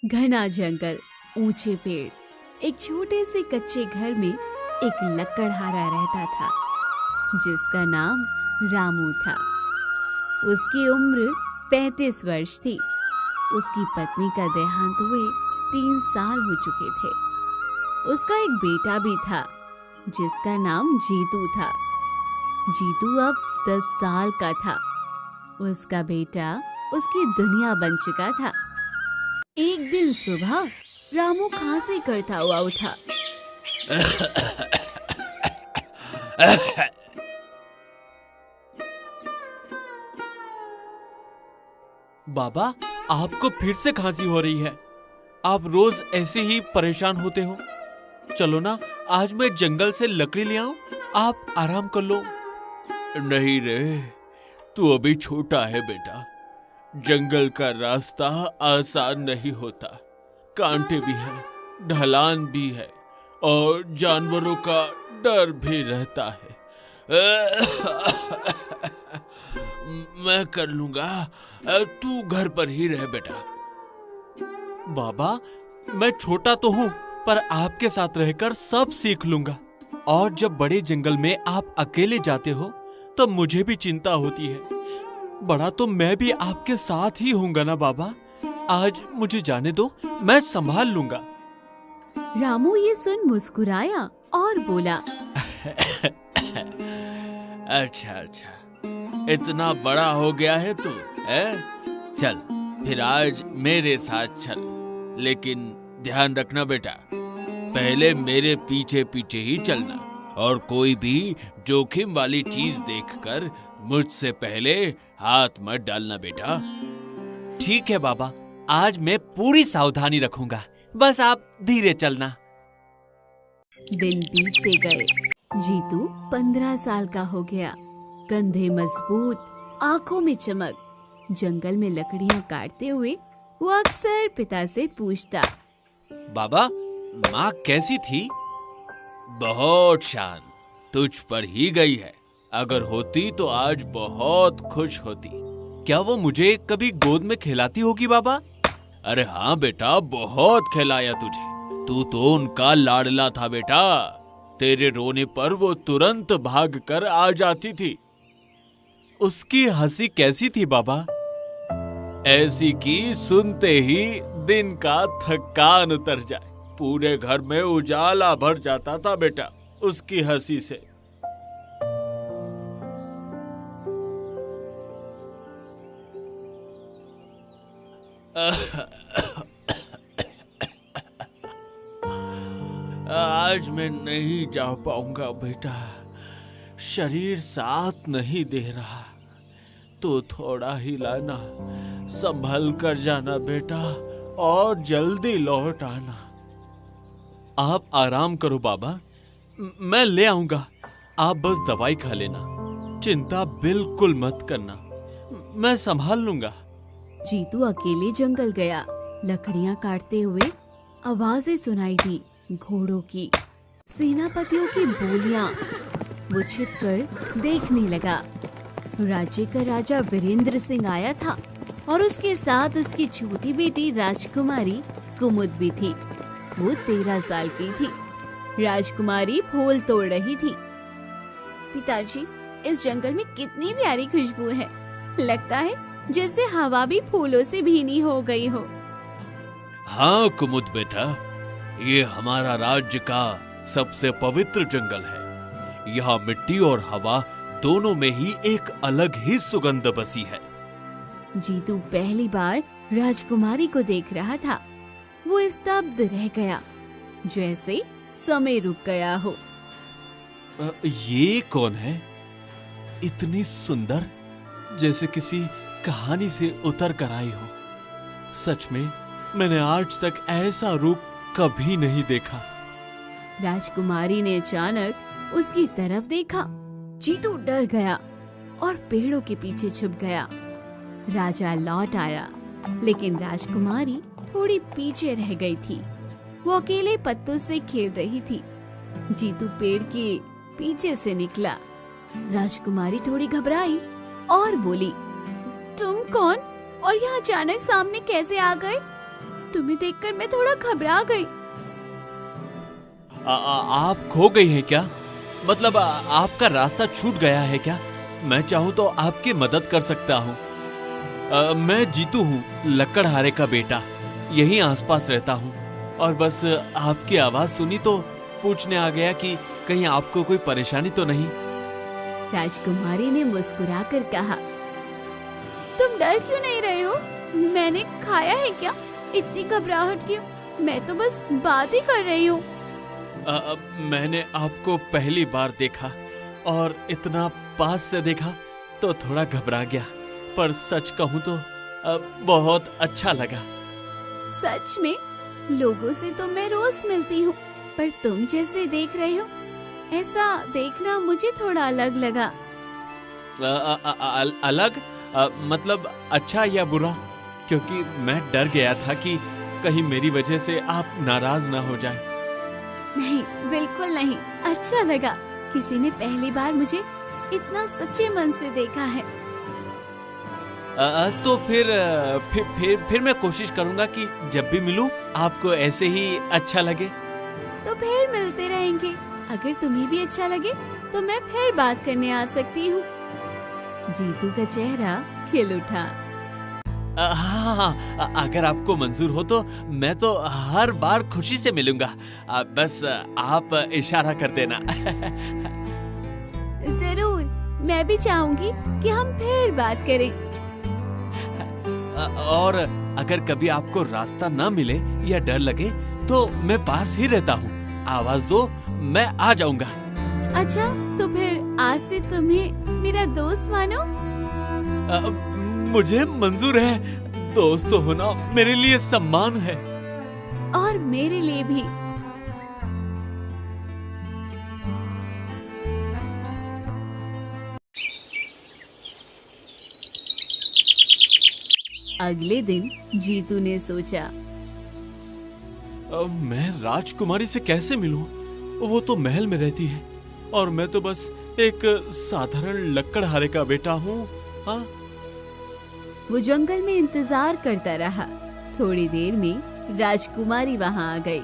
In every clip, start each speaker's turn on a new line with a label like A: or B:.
A: घना जंगल, ऊंचे पेड़, एक छोटे से कच्चे घर में एक लकड़हारा रहता था जिसका नाम रामू था। उसकी उम्र 35 वर्ष थी। उसकी पत्नी का देहांत हुए 3 साल हो चुके थे। उसका एक बेटा भी था जिसका नाम जीतू था। जीतू अब 10 साल का था। उसका बेटा उसकी दुनिया बन चुका था। एक दिन सुबह रामू खांसी करता हुआ उठा।
B: बाबा, आपको फिर से खांसी हो रही है। आप रोज ऐसे ही परेशान होते हो। चलो ना, आज मैं जंगल से लकड़ी ले आऊं, आप आराम कर लो। नहीं रे, तू अभी छोटा है बेटा। जंगल का रास्ता आसान नहीं होता। कांटे भी है, ढलान भी है और जानवरों का डर भी रहता है। मैं कर लूंगा, तू घर पर ही रह बेटा। बाबा, मैं छोटा तो हूँ पर आपके साथ रहकर सब सीख लूंगा। और जब बड़े जंगल में आप अकेले जाते हो तब मुझे भी चिंता होती है। बड़ा तो मैं भी आपके साथ ही होऊंगा ना बाबा। आज मुझे जाने दो, मैं संभाल लूंगा।
A: रामू ये सुन मुस्कुराया और बोला,
B: अच्छा, इतना बड़ा हो गया है तू, है? चल फिर आज मेरे साथ चल, लेकिन ध्यान रखना बेटा, पहले मेरे पीछे पीछे ही चलना और कोई भी जोखिम वाली चीज देखकर मुझसे पहले हाथ मत डालना बेटा। ठीक है बाबा, आज मैं पूरी सावधानी रखूंगा, बस आप धीरे चलना।
A: दिन बीतते गए। जीतू 15 साल का हो गया। कंधे मजबूत, आंखों में चमक। जंगल में लकड़ियां काटते हुए वो अक्सर पिता से पूछता,
B: बाबा, माँ कैसी थी? बहुत शांत, तुझ पर ही गई है। अगर होती तो आज बहुत खुश होती। क्या वो मुझे कभी गोद में खिलाती होगी बाबा? अरे हाँ बेटा, बहुत खिलाया तुझे। तू तो उनका लाडला था बेटा। तेरे रोने पर वो तुरंत भाग कर आ जाती थी। उसकी हंसी कैसी थी बाबा? ऐसी कि सुनते ही दिन का थकान उतर जाए। पूरे घर में उजाला भर जाता था बेटा उसकी हंसी से। आज मैं नहीं जा पाऊंगा बेटा, शरीर साथ नहीं दे रहा। तो थोड़ा ही लाना, संभल कर जाना बेटा और जल्दी लौट आना। आप आराम करो बाबा, मैं ले आऊंगा। आप बस दवाई खा लेना, चिंता बिल्कुल मत करना, मैं संभाल लूंगा।
A: जीतू अकेले जंगल गया। लकड़ियां काटते हुए आवाजें सुनाई दी, घोड़ों की, सेनापतियों की बोलियां। वो छिपकर देखने लगा। राज्य का राजा वीरेंद्र सिंह आया था और उसके साथ उसकी छोटी बेटी राजकुमारी कुमुद भी थी। वो 13 साल की थी। राजकुमारी फूल तोड़ रही थी। पिताजी, इस जंगल में कितनी प्यारी खुशबू है। लगता है जैसे हवा भी फूलों से भीनी हो गई हो।
B: हाँ कुमुद बेटा, ये हमारा राज्य का सबसे पवित्र जंगल है। यहाँ मिट्टी और हवा दोनों में ही एक अलग ही सुगंध बसी है।
A: जीतू पहली बार राजकुमारी को देख रहा था। वो स्तब्ध रह गया, जैसे समय रुक गया हो।
B: ये कौन है? इतनी सुंदर, जैसे किसी कहानी से उतर कर आई हो। सच में मैंने आज तक ऐसा रूप कभी नहीं देखा।
A: राजकुमारी ने अचानक उसकी तरफ देखा। जीतू डर गया और पेड़ों के पीछे छुप गया। राजा लौट आया, लेकिन राजकुमारी थोड़ी पीछे रह गई थी। वो अकेले पत्तों से खेल रही थी। जीतू पेड़ के पीछे से निकला। राजकुमारी थोड़ी घबराई और बोली, तुम कौन और यहाँ अचानक सामने कैसे आ गए? तुम्हें देखकर मैं थोड़ा घबरा गई।
B: आप खो गई हैं क्या? मतलब आपका रास्ता छूट गया है क्या? मैं चाहूँ तो आपकी मदद कर सकता हूँ। मैं जीतू हूँ, लकड़हारे का बेटा। यहीं आसपास रहता हूँ और बस आपकी आवाज सुनी तो पूछने आ गया कि कहीं आपको कोई परेशानी तो नहीं।
A: राजकुमारी ने मुस्कुराकर कहा, तुम डर क्यों नहीं रहे हो? मैंने खाया है क्या? इतनी घबराहट क्यों? मैं तो बस बात ही कर रही हूँ।
B: मैंने आपको पहली बार देखा और इतना पास से देखा तो थोड़ा घबरा गया, पर सच कहूँ तो बहुत अच्छा लगा।
A: सच में? लोगों से तो मैं रोज मिलती हूँ, पर तुम जैसे देख रहे हो ऐसा देखना मुझे थोड़ा अलग लगा।
B: अलग? मतलब अच्छा या बुरा? क्योंकि मैं डर गया था कि कहीं मेरी वजह से आप नाराज ना हो जाए।
A: नहीं, बिल्कुल नहीं, अच्छा लगा। किसी ने पहली बार मुझे इतना सच्चे मन से देखा है।
B: तो फिर मैं कोशिश करूंगा कि जब भी मिलूं आपको ऐसे ही अच्छा लगे।
A: तो फिर मिलते रहेंगे। अगर तुम्हें भी अच्छा लगे तो मैं फिर बात करने आ सकती हूँ। जीतू का चेहरा खिल उठा।
B: हाँ, अगर आपको मंजूर हो तो मैं तो हर बार खुशी से मिलूंगा। बस आप इशारा कर देना।
A: जरूर, मैं भी चाहूंगी कि हम फिर बात करें।
B: और अगर कभी आपको रास्ता ना मिले या डर लगे तो मैं पास ही रहता हूँ। आवाज दो, मैं आ जाऊंगा।
A: अच्छा, तो फिर आज से तुम्हें मेरा दोस्त मानो?
B: मुझे मंजूर है। दोस्त होना मेरे लिए सम्मान है।
A: और मेरे लिए भी। अगले दिन जीतू ने सोचा,
B: मैं राजकुमारी से कैसे मिलूं? वो तो महल में रहती है और मैं तो बस एक साधारण लकड़हारे का बेटा हूँ। हाँ?
A: वो जंगल में इंतजार करता रहा। थोड़ी देर में राजकुमारी वहां आ गई।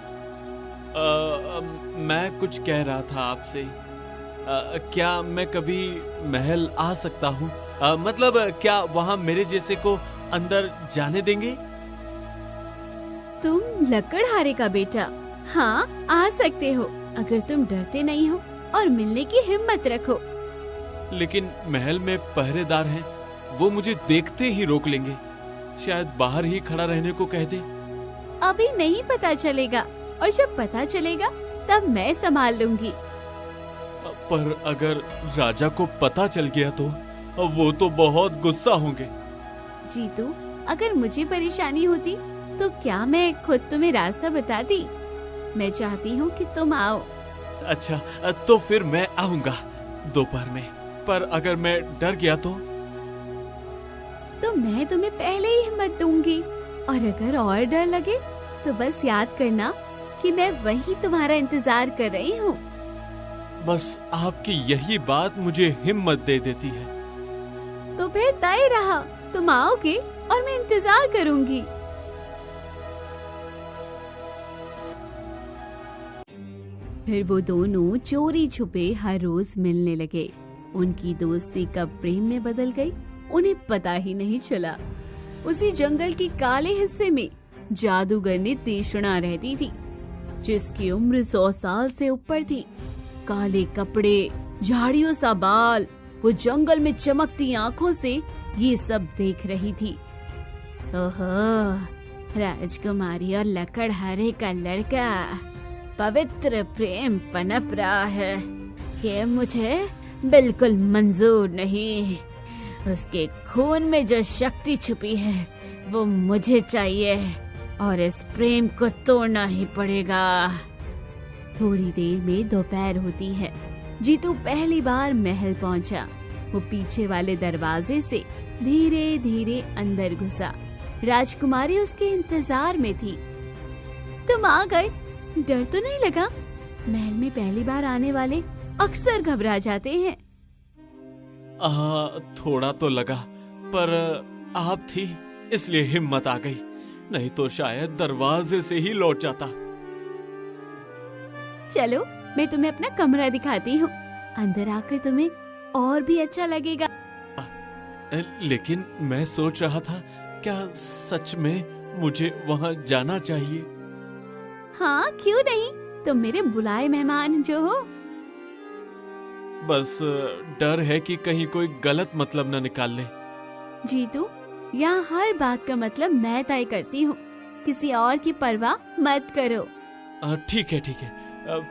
B: मैं कुछ कह रहा था आपसे। क्या मैं कभी महल आ सकता हूँ? मतलब क्या वहाँ मेरे जैसे को अंदर जाने देंगे?
A: तुम लकड़हारे का बेटा? हाँ, आ सकते हो अगर तुम डरते नहीं हो और मिलने की हिम्मत रखो।
B: लेकिन महल में पहरेदार हैं, वो मुझे देखते ही रोक लेंगे। शायद बाहर ही खड़ा रहने को कह दे।
A: अभी नहीं पता चलेगा, और जब पता चलेगा तब मैं संभाल लूंगी।
B: पर अगर राजा को पता चल गया तो वो तो बहुत गुस्सा होंगे।
A: जीतू, अगर मुझे परेशानी होती तो क्या मैं खुद तुम्हें रास्ता बताती? मैं चाहती हूँ कि तुम आओ।
B: अच्छा, तो फिर मैं आऊंगा दोपहर में। पर अगर मैं डर गया तो
A: मैं तुम्हें पहले ही हिम्मत दूंगी। और अगर और डर लगे तो बस याद करना कि मैं वही तुम्हारा इंतजार कर रही हूँ।
B: बस आपकी यही बात मुझे हिम्मत दे देती है।
A: तो फिर तय रहा, तुम आओगे और मैं इंतजार करूंगी। फिर वो दोनों चोरी छुपे हर रोज मिलने लगे। उनकी दोस्ती कब प्रेम में बदल गई उन्हें पता ही नहीं चला। उसी जंगल के काले हिस्से में जादूगरनी तीक्ष्णा रहती थी, जिसकी उम्र 100 साल से ऊपर थी। काले कपड़े, झाड़ियों सा बाल, वो जंगल में चमकती आंखों से ये सब देख रही थी। ओहो, राजकुमारी और लकड़हारे का लड़का, पवित्र प्रेम पनप रहा है। ये मुझे बिल्कुल मंजूर नहीं। उसके खून में जो शक्ति छुपी है वो मुझे चाहिए और इस प्रेम को तोड़ना ही पड़ेगा। थोड़ी देर में दोपहर होती है। जीतू पहली बार महल पहुंचा। वो पीछे वाले दरवाजे से धीरे धीरे अंदर घुसा। राजकुमारी उसके इंतजार में थी। तुम आ गए, डर तो नहीं लगा? महल में पहली बार आने वाले अक्सर घबरा जाते हैं।
B: थोड़ा तो लगा, पर आप थी इसलिए हिम्मत आ गई। नहीं तो शायद दरवाजे से ही लौट जाता।
A: चलो मैं तुम्हें अपना कमरा दिखाती हूँ, अंदर आकर तुम्हें और भी अच्छा लगेगा।
B: लेकिन मैं सोच रहा था, क्या सच में मुझे वहाँ जाना चाहिए?
A: हाँ क्यों नहीं, तुम मेरे बुलाए मेहमान जो हो।
B: बस डर है कि कहीं कोई गलत मतलब न निकाल ले।
A: जीतू, यहाँ हर बात का मतलब मैं तय करती हूँ, किसी और की परवाह मत करो।
B: ठीक है ठीक है,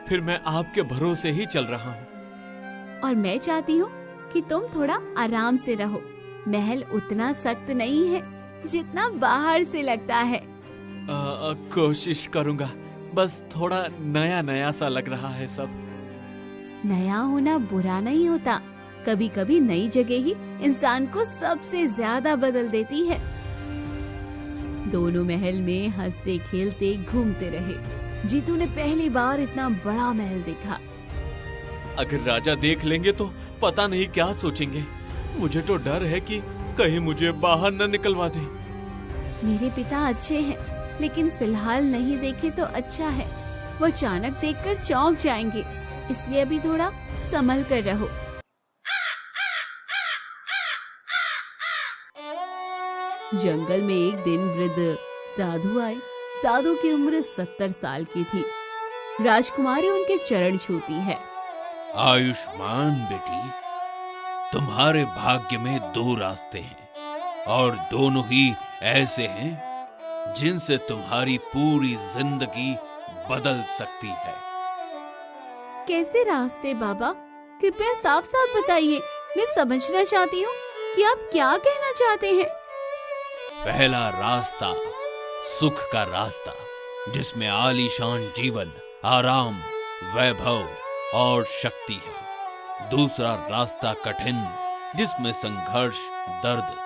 B: फिर मैं आपके भरोसे ही चल रहा हूँ।
A: और मैं चाहती हूँ कि तुम थोड़ा आराम से रहो। महल उतना सख्त नहीं है जितना बाहर से लगता है।
B: कोशिश करूँगा, बस थोड़ा नया नया सा लग रहा है सब।
A: नया होना बुरा नहीं होता, कभी कभी नई जगह ही इंसान को सबसे ज्यादा बदल देती है। दोनों महल में हंसते खेलते घूमते रहे। जीतू ने पहली बार इतना बड़ा महल देखा।
B: अगर राजा देख लेंगे तो पता नहीं क्या सोचेंगे। मुझे तो डर है कि कहीं मुझे बाहर न निकलवा दे।
A: मेरे पिता अच्छे हैं, लेकिन फिलहाल नहीं देखे तो अच्छा है। वो अचानक देखकर चौंक जाएंगे, इसलिए अभी थोड़ा संभल कर रहो। जंगल में एक दिन वृद्ध साधु आए। साधु की उम्र 70 साल की थी। राजकुमारी उनके चरण छूती है।
B: आयुष्मान बेटी, तुम्हारे भाग्य में 2 रास्ते हैं और दोनों ही ऐसे हैं जिनसे तुम्हारी पूरी जिंदगी बदल सकती है।
A: कैसे रास्ते बाबा? कृपया साफ साफ बताइए, मैं समझना चाहती हूँ कि आप क्या कहना चाहते हैं।
B: पहला रास्ता सुख का रास्ता, जिसमें आलीशान जीवन, आराम, वैभव और शक्ति है। दूसरा रास्ता कठिन, जिसमें संघर्ष, दर्द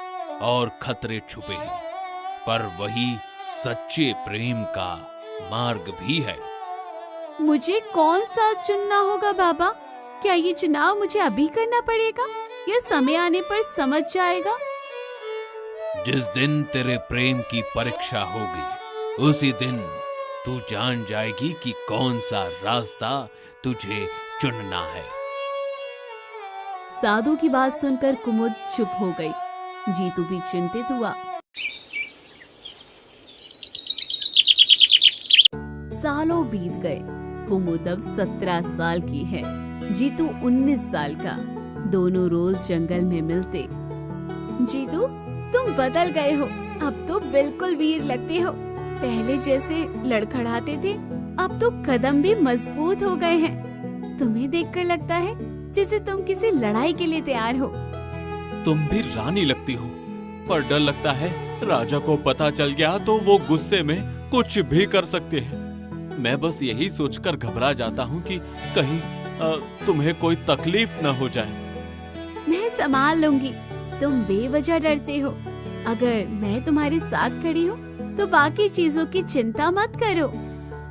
B: और खतरे छुपे हैं, पर वही सच्चे प्रेम का मार्ग भी है।
A: मुझे कौन सा चुनना होगा बाबा? क्या ये चुनाव मुझे अभी करना पड़ेगा या समय आने पर समझ जाएगा?
B: जिस दिन तेरे प्रेम की परीक्षा होगी, उसी दिन तू जान जाएगी कि कौन सा रास्ता तुझे चुनना है।
A: साधु की बात सुनकर कुमुद चुप हो गई। जीतू भी चिंतित हुआ। सालों बीत गए। कुमुद अब 17 साल की है, जीतू 19 साल का। दोनों रोज जंगल में मिलते। जीतू, तुम बदल गए हो, अब तो बिल्कुल वीर लगते हो। पहले जैसे लड़खड़ाते थे, अब तो कदम भी मजबूत हो गए हैं। तुम्हें देखकर लगता है जैसे तुम किसी लड़ाई के लिए तैयार हो।
B: तुम भी रानी लगती हो, पर डर लगता है राजा को पता चल गया तो वो गुस्से में कुछ भी कर सकते हैं। मैं बस यही सोचकर घबरा जाता हूँ कि कहीं तुम्हें कोई तकलीफ न हो जाए।
A: मैं संभाल लूंगी, तुम बेवजह डरते हो। अगर मैं तुम्हारे साथ खड़ी हूँ तो बाकी चीजों की चिंता मत करो।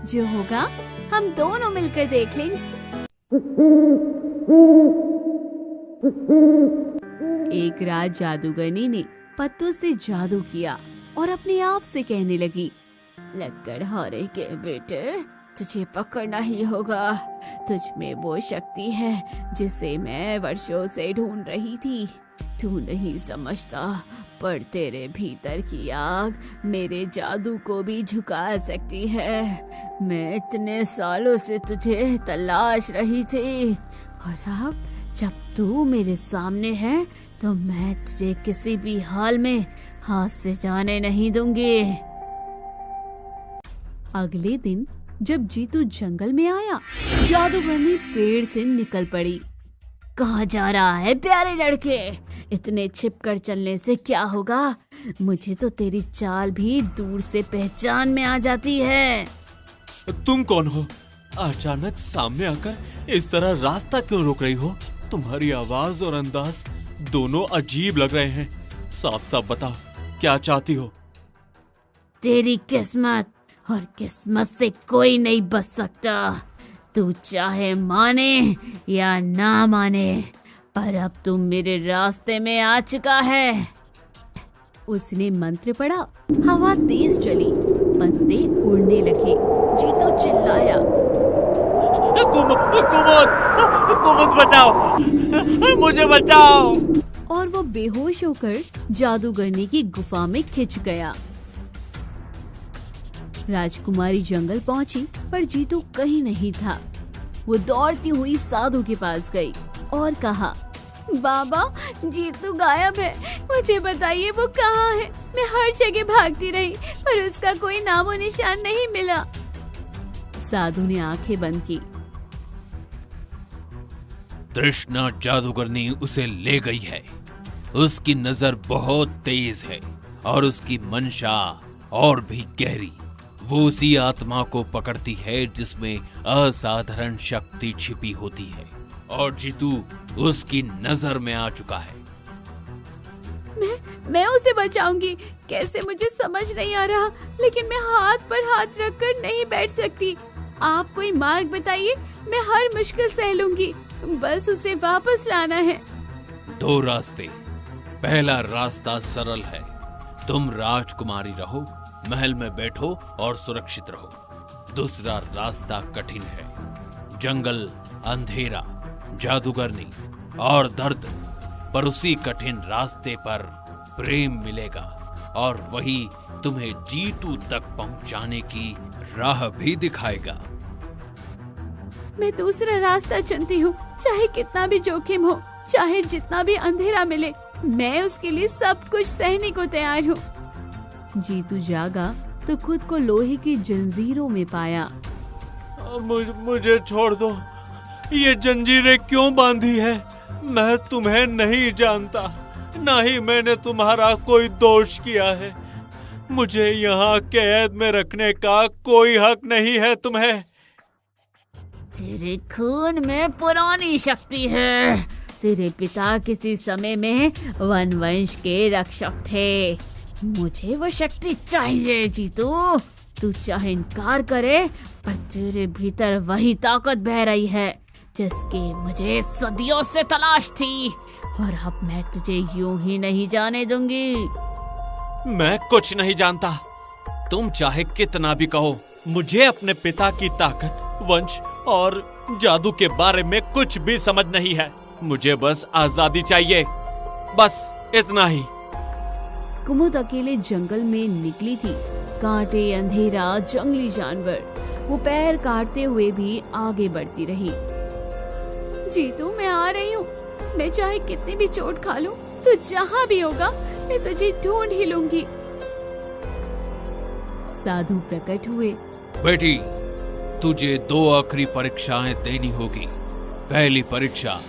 A: जो होगा हम दोनों मिलकर देख लेंगे। एक रात जादूगरनी ने पत्तों से जादू किया और अपने आप से कहने लगी, लकड़हारे के बेटे, तुझे पकड़ना ही होगा। तुझ में वो शक्ति है जिसे मैं वर्षों से ढूंढ रही थी। तू नहीं समझता, पर तेरे भीतर की आग मेरे जादू को भी झुका सकती है। मैं इतने सालों से तुझे तलाश रही थी, और अब जब तू मेरे सामने है तो मैं तुझे किसी भी हाल में हाथ से जाने नहीं दूंगी। अगले दिन जब जीतू जंगल में आया, जादूगरनी पेड़ से निकल पड़ी। कहाँ जा रहा है प्यारे लड़के? इतने छिपकर चलने से क्या होगा? मुझे तो तेरी चाल भी दूर से पहचान में आ जाती है।
B: तुम कौन हो? अचानक सामने आकर इस तरह रास्ता क्यों रोक रही हो? तुम्हारी आवाज और अंदाज दोनों अजीब लग रहे हैं। साफ साफ बताओ, क्या चाहती हो?
A: तेरी किस्मत, और किस्मत से कोई नहीं बच सकता। तू चाहे माने या ना माने, पर अब तू मेरे रास्ते में आ चुका है। उसने मंत्र पढ़ा, हवा तेज चली, पत्ते उड़ने लगे। जीतू चिल्लाया,
B: कुमुद बचाओ, मुझे बचाओ।
A: और वो बेहोश होकर जादूगरनी की गुफा में खिंच गया। राजकुमारी जंगल पहुंची पर जीतू कहीं नहीं था। वो दौड़ती हुई साधु के पास गई और कहा, बाबा जीतू गायब है, मुझे बताइए वो कहाँ है। मैं हर जगह भागती रही पर उसका कोई नामो निशान नहीं मिला। साधु ने आंखें बंद की।
B: तृष्णा जादूगरनी उसे ले गई है। उसकी नजर बहुत तेज है और उसकी मंशा और भी गहरी। वो उसी आत्मा को पकड़ती है जिसमें असाधारण शक्ति छिपी होती है और जीतू उसकी नजर में आ चुका है।
A: मैं उसे बचाऊंगी कैसे मुझे समझ नहीं आ रहा, लेकिन मैं हाथ पर हाथ रखकर नहीं बैठ सकती। आप कोई मार्ग बताइए, मैं हर मुश्किल सह लूंगी, बस उसे वापस लाना है।
B: 2 रास्ते। पहला रास्ता सरल है, तुम राजकुमारी रहो, महल में बैठो और सुरक्षित रहो। दूसरा रास्ता कठिन है, जंगल, अंधेरा, जादूगरनी और दर्द। पर उसी कठिन रास्ते पर प्रेम मिलेगा और वही तुम्हें जीतू तक पहुंचाने की राह भी दिखाएगा।
A: मैं दूसरा रास्ता चुनती हूँ, चाहे कितना भी जोखिम हो, चाहे जितना भी अंधेरा मिले, मैं उसके लिए सब कुछ सहने को तैयार हूँ। जीतू जागा तो खुद को लोहे की जंजीरों में पाया।
B: मुझे छोड़ दो, ये जंजीरें क्यों बांधी है? मैं तुम्हें नहीं जानता, ना ही मैंने तुम्हारा कोई दोष किया है। मुझे यहाँ कैद में रखने का कोई हक नहीं है तुम्हें।
A: तेरे खून में पुरानी शक्ति है। तेरे पिता किसी समय में वनवंश के रक्षक थे। मुझे वो शक्ति चाहिए जीतू। तू चाहे इनकार करे, पर तेरे भीतर वही ताकत बह रही है जिसकी मुझे सदियों से तलाश थी, और अब मैं तुझे यूं ही नहीं जाने दूंगी।
B: मैं कुछ नहीं जानता। तुम चाहे कितना भी कहो, मुझे अपने पिता की ताकत, वंश और जादू के बारे में कुछ भी समझ नहीं है। मुझे बस आजादी चाहिए, बस इतना ही।
A: कुमुद अकेले जंगल में निकली थी। कांटे, अंधेरा, जंगली जानवर। वो पैर काटते हुए भी आगे बढ़ती रही। जीतू, मैं आ रही हूँ। मैं चाहे कितनी भी चोट खा लूं, तू जहाँ भी होगा मैं तुझे ढूंढ ही लूंगी। साधु प्रकट हुए।
B: बेटी, तुझे 2 आखिरी परीक्षाएं देनी होगी। पहली परीक्षा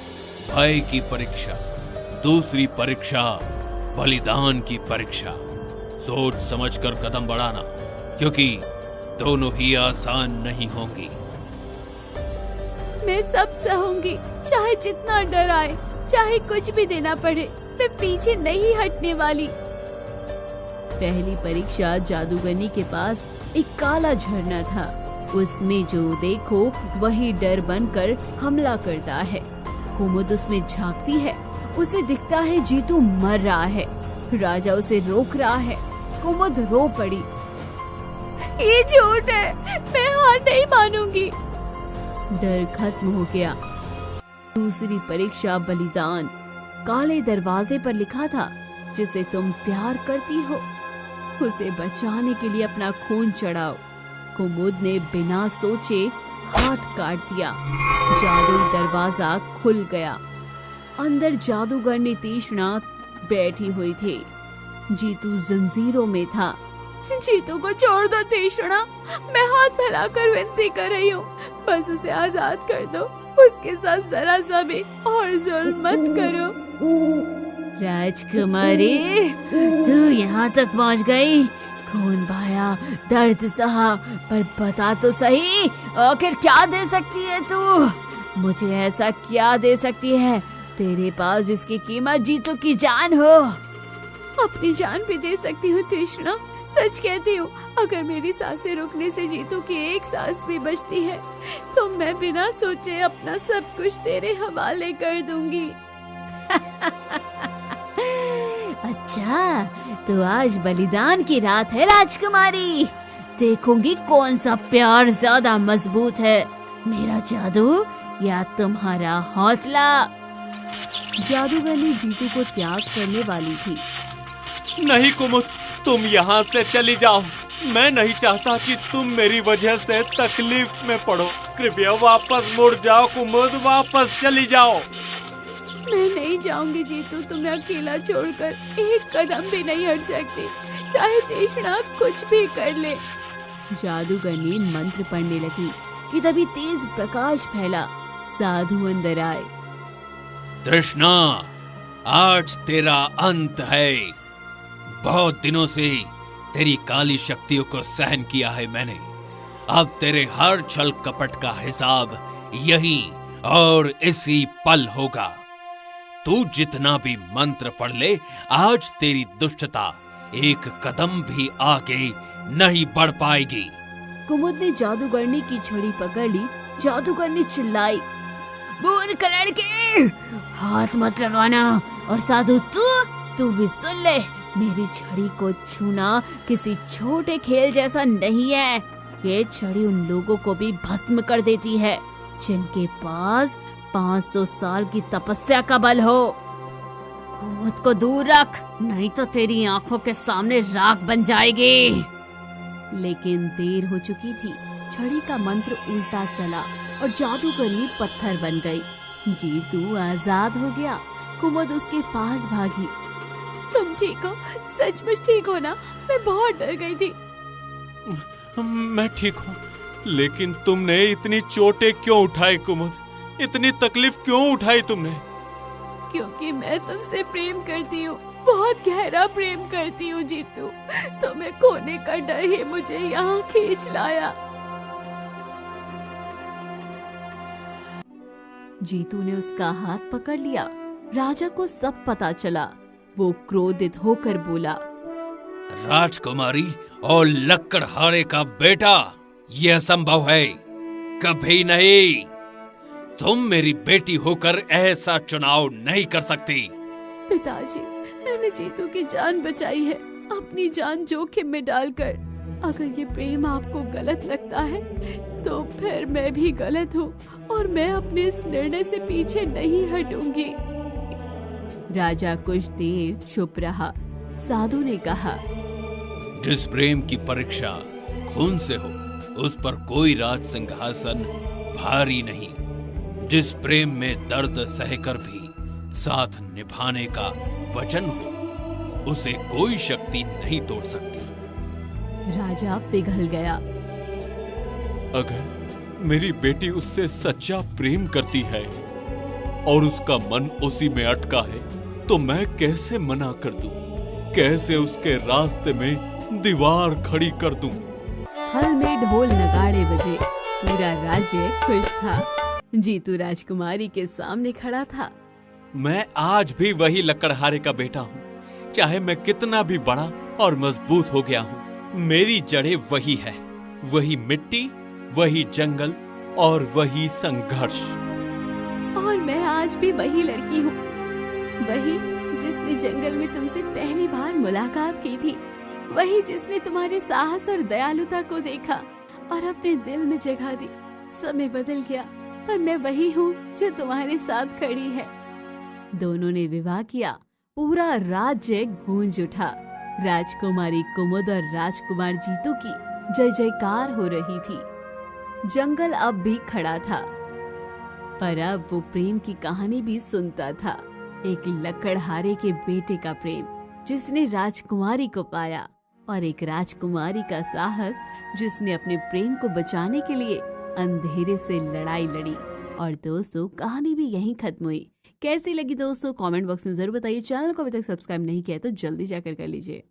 B: भय की परीक्षा, दूसरी परीक्षा बलिदान की परीक्षा। सोच समझकर कदम बढ़ाना, क्योंकि दोनों ही आसान नहीं होंगी।
A: मैं सब सहूंगी, चाहे जितना डर आए, चाहे कुछ भी देना पड़े, मैं पीछे नहीं हटने वाली। पहली परीक्षा जादूगरनी के पास एक काला झरना था। उसमें जो देखो वही डर बनकर हमला करता है। कुमुद उसमें झांकती है। उसे दिखता है जीतू मर रहा है। राजा उसे रोक रहा है। कुमुद रो पड़ी। ये झूठ है, मैं हार नहीं मानूंगी। डर खत्म हो गया। दूसरी परीक्षा बलिदान। काले दरवाजे पर लिखा था, जिसे तुम प्यार करती हो उसे बचाने के लिए अपना खून चढ़ाओ। कुमुद ने बिना सोचे हाथ काट दिया। जादुई दरवाजा खुल गया। अंदर जादूगरनी तीक्ष्णा बैठी हुई थी। जीतू जंजीरों में था। जीतू को छोड़ दो तीक्ष्णा, मैं हाथ फैलाकर विनती कर रही हूँ, बस उसे आजाद कर दो। उसके साथ जरा सा भी और जुल्म मत करो। राजकुमारी, तू यहाँ तक पहुँच गई। खून बहाया, दर्द सहा, पर बता तो सही, आखिर क्या दे सकती है तू? मुझे ऐसा क्या दे सकती है तेरे पास जिसकी कीमत जीतू की जान हो? अपनी जान भी दे सकती हूँ तृष्णा, सच कहती हूँ। अगर मेरी सांसें रुकने से जीतू की एक सांस भी बचती है तो मैं बिना सोचे अपना सब कुछ तेरे हवाले कर दूंगी। अच्छा, तो आज बलिदान की रात है राजकुमारी। देखूंगी कौन सा प्यार ज्यादा मजबूत है, मेरा जादू या तुम्हारा हौसला। जादूगर ने जीतू को त्याग करने वाली थी।
B: नहीं कुमुद, तुम यहाँ से चली जाओ। मैं नहीं चाहता कि तुम मेरी वजह से तकलीफ में पड़ो। कृपया वापस मुड़ जाओ कुमुद, वापस चली जाओ।
A: मैं नहीं जाऊंगी जीतू, तुम्हें अकेला छोड़कर एक कदम भी नहीं हट सकती, चाहे तृष्णा कुछ भी कर ले। जादूगर ने मंत्र पढ़ने लगी कि तभी तेज प्रकाश फैला। साधु अंदर आए।
B: तृष्णा, आज तेरा अंत है। बहुत दिनों से तेरी काली शक्तियों को सहन किया है मैंने। अब तेरे हर छल कपट का हिसाब यही और इसी पल होगा। तू जितना भी मंत्र पढ़ ले, आज तेरी दुष्टता एक कदम भी आगे नहीं बढ़ पाएगी।
A: कुमुद ने जादूगरनी की छड़ी पकड़ ली। जादूगर ने चिल्लाई, मूर्ख लड़के, हाथ मत लगाना। और साधु तू भी सुन ले, मेरी छड़ी को छूना किसी छोटे खेल जैसा नहीं है। ये छड़ी उन लोगों को भी भस्म कर देती है जिनके पास 500 साल की तपस्या का बल हो। कुमुद को दूर रख, नहीं तो तेरी आंखों के सामने राख बन जाएगी। लेकिन देर हो चुकी थी। छड़ी का मंत्र उल्टा चला और जादूगरी पत्थर बन गई। जीतू आजाद हो गया। कुमुद उसके पास भागी। तुम ठीक हो? सचमुच ठीक हो ना? मैं बहुत डर गई थी।
B: मैं ठीक हूँ, लेकिन तुमने इतनी चोटें क्यों उठाई कुमुद? इतनी तकलीफ क्यों उठाई तुमने?
A: क्योंकि मैं तुमसे प्रेम करती हूँ, बहुत गहरा प्रेम करती हूँ जीतू। तुम्हें खोने का डर ही मुझे यहाँ खींच लाया। जीतू ने उसका हाथ पकड़ लिया। राजा को सब पता चला। वो क्रोधित होकर बोला,
B: राजकुमारी और लकड़हारे का बेटा, यह असंभव है, कभी नहीं। तुम मेरी बेटी होकर ऐसा चुनाव नहीं कर सकती।
A: पिताजी, मैंने जीतू की जान बचाई है, अपनी जान जोखिम में डालकर। अगर ये प्रेम आपको गलत लगता है तो फिर मैं भी गलत हूँ और मैं अपने इस निर्णय से पीछे नहीं हटूंगी। राजा कुछ देर चुप रहा। साधु ने कहा,
B: जिस प्रेम की परीक्षा खून से हो, उस पर कोई राज सिंहासन भारी नहीं। जिस प्रेम में दर्द सहकर भी साथ निभाने का वचन हो, उसे कोई शक्ति नहीं तोड़ सकती।
A: राजा पिघल गया।
C: अगर मेरी बेटी उससे सच्चा प्रेम करती है और उसका मन उसी में अटका है, तो मैं कैसे मना कर दूं? कैसे उसके रास्ते में दीवार खड़ी कर दूं?
A: हल में ढोल नगाड़े बजे। पूरा राज्य खुश था। जीतू राजकुमारी के सामने खड़ा था।
C: मैं आज भी वही लकड़हारे का बेटा हूँ, चाहे मैं कितना भी बड़ा और मजबूत हो गया हूँ। मेरी जड़ें वही है, वही मिट्टी, वही जंगल और वही संघर्ष।
A: और मैं आज भी वही लड़की हूँ, वही जिसने जंगल में तुमसे पहली बार मुलाकात की थी, वही जिसने तुम्हारे साहस और दयालुता को देखा और अपने दिल में जगह दी। समय बदल गया, पर मैं वही हूँ जो तुम्हारे साथ खड़ी है। दोनों ने विवाह किया। पूरा राज्य गूंज उठा। राजकुमारी कुमुद और राजकुमार जीतू की जय जयकार हो रही थी। जंगल अब भी खड़ा था, पर अब वो प्रेम की कहानी भी सुनता था। एक लकड़हारे के बेटे का प्रेम जिसने राजकुमारी को पाया, और एक राजकुमारी का साहस जिसने अपने प्रेम को बचाने के लिए अंधेरे से लड़ाई लड़ी। और दोस्तों, कहानी भी यहीं खत्म हुई। कैसी लगी दोस्तों, कमेंट बॉक्स में जरूर बताइए। चैनल को अभी तक सब्सक्राइब नहीं किया तो जल्दी जाकर कर लीजिए।